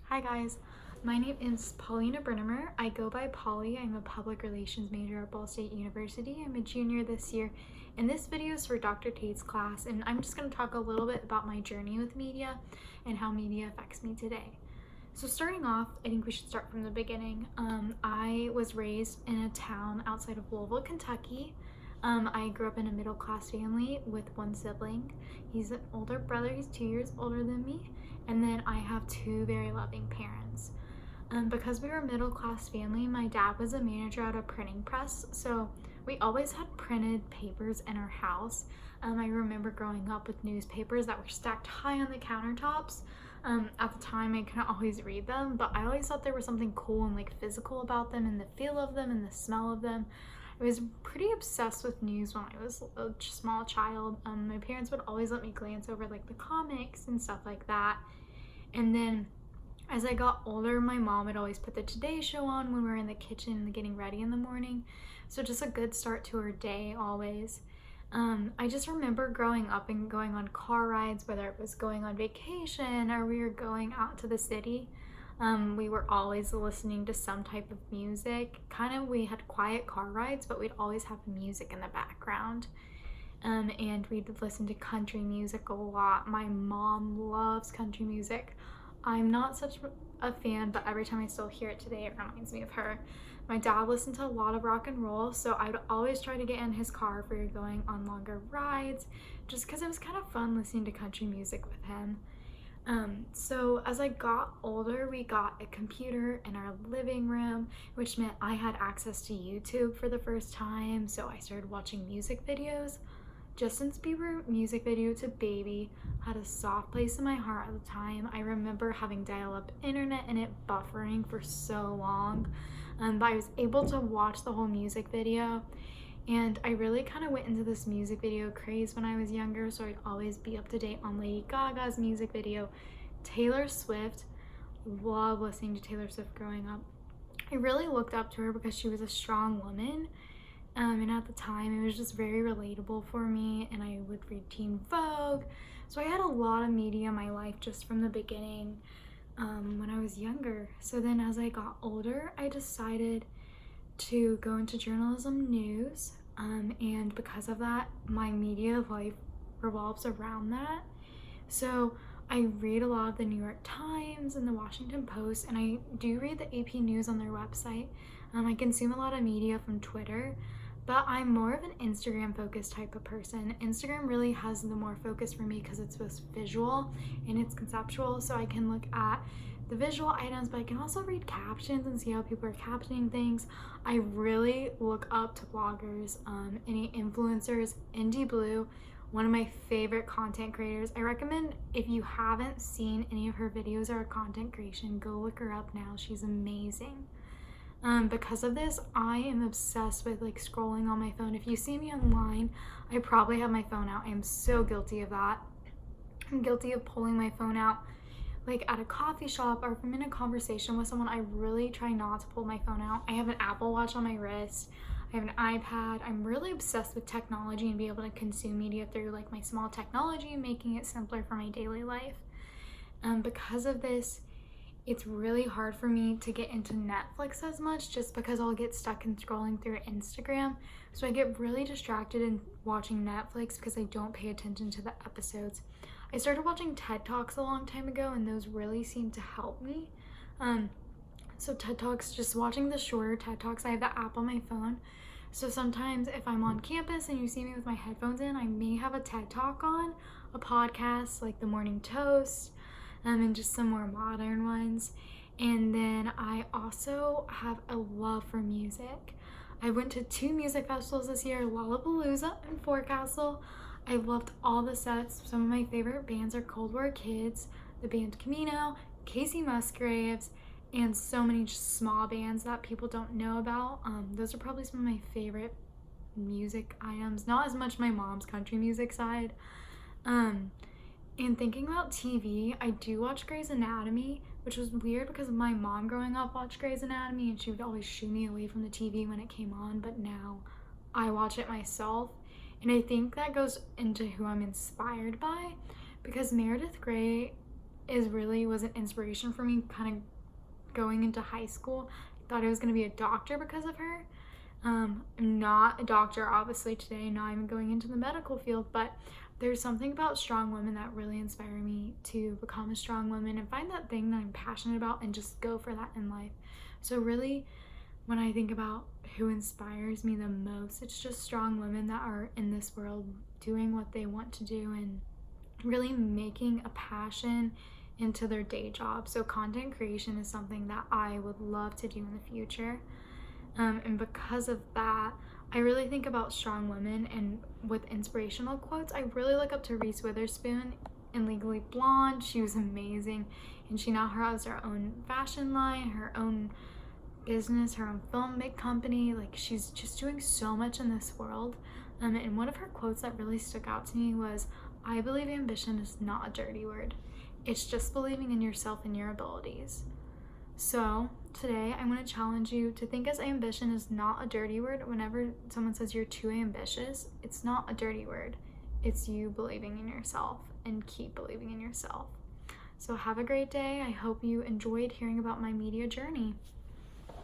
Hi guys, my name is Paulina Brennemer. I go by Polly. I'm a public relations major at Ball State University. I'm a junior this year, and this video is for Dr. Tate's class, and I'm just going to talk a little bit about my journey with media and how media affects me today. So starting off, I think we should start from the beginning. I was raised in a town outside of Louisville, Kentucky. I grew up in a middle-class family with one sibling. He's an older brother. He's 2 years older than me. And then I have two very loving parents. Because we were a middle-class family, my dad was a manager at a printing press, so we always had printed papers in our house. I remember growing up with newspapers that were stacked high on the countertops. At the time, I couldn't always read them, but I always thought there was something cool and physical about them, and the feel of them and the smell of them. I was pretty obsessed with news when I was a small child. My parents would always let me glance over the comics and stuff like that. And then as I got older, my mom would always put the Today Show on when we were in the kitchen getting ready in the morning. So just a good start to her day always. I just remember growing up and going on car rides, whether it was going on vacation or we were going out to the city. We were always listening to some type of music. We had quiet car rides, but we'd always have music in the background. And we'd listen to country music a lot. My mom loves country music. I'm not such a fan, but every time I still hear it today, it reminds me of her. My dad listened to a lot of rock and roll, so I'd always try to get in his car if we were going on longer rides, just because it was kind of fun listening to country music with him. So as I got older, we got a computer in our living room, which meant I had access to YouTube for the first time, so I started watching music videos. Justin Bieber music video to Baby had a soft place in my heart at the time. I remember having dial-up internet and it buffering for so long, but I was able to watch the whole music video. And I really kind of went into this music video craze when I was younger, so I'd always be up to date on Lady Gaga's music video. Taylor Swift, loved listening to Taylor Swift growing up. I really looked up to her because she was a strong woman, and at the time it was just very relatable for me, and I would read Teen Vogue. So I had a lot of media in my life just from the beginning when I was younger. So then as I got older, I decided to go into journalism news, and because of that, my media life revolves around that. So I read a lot of the New York Times and the Washington Post, and I do read the AP News on their website. I consume a lot of media from Twitter, but I'm more of an Instagram focused type of person. Instagram really has the more focus for me because it's both visual and it's conceptual, so I can look at the visual items, but I can also read captions and see how people are captioning things. I really look up to bloggers, any influencers. Indie Blue, one of my favorite content creators. I recommend, if you haven't seen any of her videos or her content creation, go look her up now. She's amazing. Because of this, I am obsessed with scrolling on my phone. If you see me online, I probably have my phone out. I am so guilty of that. I'm guilty of pulling my phone out at a coffee shop, or if I'm in a conversation with someone. I really try not to pull my phone out. I have an Apple Watch on my wrist. I have an iPad. I'm really obsessed with technology and be able to consume media through my small technology, making it simpler for my daily life. Because of this, it's really hard for me to get into Netflix as much, just because I'll get stuck in scrolling through Instagram. So I get really distracted in watching Netflix because I don't pay attention to the episodes. I started watching TED Talks a long time ago, and those really seem to help me. So TED Talks, just watching the shorter TED Talks, I have the app on my phone. So sometimes if I'm on campus and you see me with my headphones in, I may have a TED Talk on, a podcast like The Morning Toast, and just some more modern ones. And then I also have a love for music. I went to 2 music festivals this year, Lollapalooza and Forecastle. I loved all the sets. Some of my favorite bands are Cold War Kids, the band Camino, Casey Musgraves, and so many just small bands that people don't know about. Those are probably some of my favorite music items. Not as much my mom's country music side. And thinking about TV, I do watch Grey's Anatomy, which was weird because my mom growing up watched Grey's Anatomy and she would always shoo me away from the TV when it came on, but now I watch it myself. And I think that goes into who I'm inspired by, because Meredith Grey was an inspiration for me kind of going into high school. I thought I was going to be a doctor because of her. I'm not a doctor, obviously, today, not even going into the medical field, but there's something about strong women that really inspire me to become a strong woman and find that thing that I'm passionate about and just go for that in life. So really, when I think about who inspires me the most, it's just strong women that are in this world doing what they want to do and really making a passion into their day job. So content creation is something that I would love to do in the future. And because of that, I really think about strong women, and with inspirational quotes, I really look up to Reese Witherspoon in Legally Blonde. She was amazing, and she now has her own fashion line, her own business, her own filmic company. Like, she's just doing so much in this world. And one of her quotes that really stuck out to me was, "I believe ambition is not a dirty word. It's just believing in yourself and your abilities." So today I'm going to challenge you to think as ambition is not a dirty word. Whenever someone says you're too ambitious, it's not a dirty word. It's you believing in yourself, and keep believing in yourself. So have a great day. I hope you enjoyed hearing about my media journey.